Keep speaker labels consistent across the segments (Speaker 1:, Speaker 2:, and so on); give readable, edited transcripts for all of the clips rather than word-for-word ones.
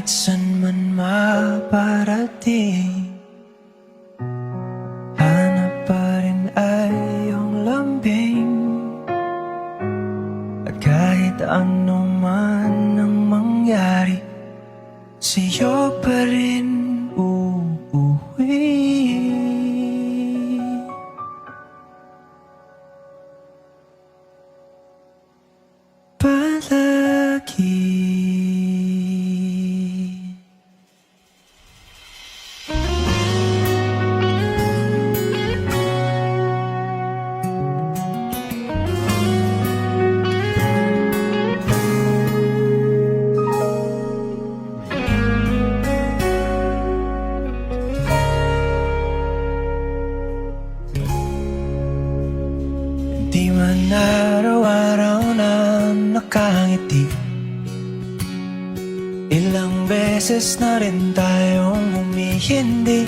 Speaker 1: San man maparating, hanap pa rin ay iyong lambing. At kahit ano man ang mangyari, sa'yo pa rin uuwi. Palagi. Di man araw-araw na nakangiti, ilang beses na rin tayong humihindi.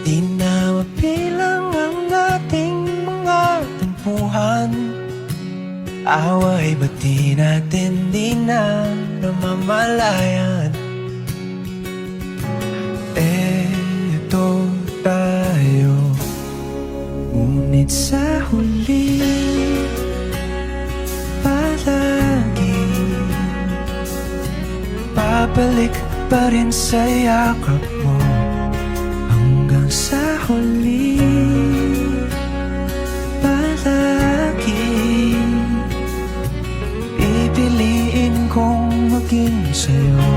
Speaker 1: Di na mabilang ang ating mga tampuhan. Away ba't di natin di na namamalayan? Eto tayo, ngunit sa huli palagi babalik pa rin sa yakap mo. Hanggang sa huli palagi pipiliin kong maging sa'yo.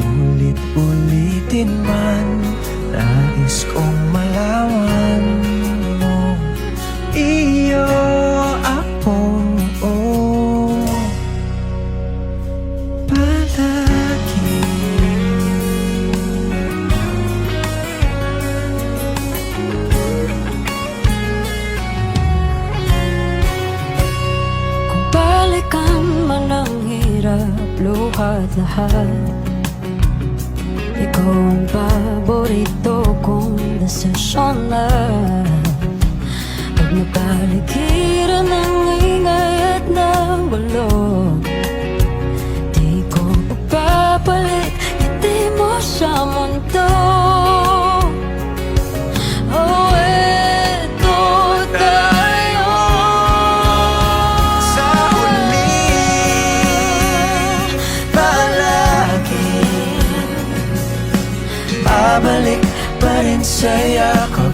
Speaker 1: Ulit-ulitin man, nais kong malaman mo, iyo ako, palagi.
Speaker 2: Kung balikan man ang hirap, luhat lahat, ikaw ang paborito kong desisyon na. Pag napaligiran ng ingay at ng bulog, di ko papapalit ngiti mo sa mundo. Oh, eto tayo
Speaker 1: Sa huli palagi babalik pa rin sa yakap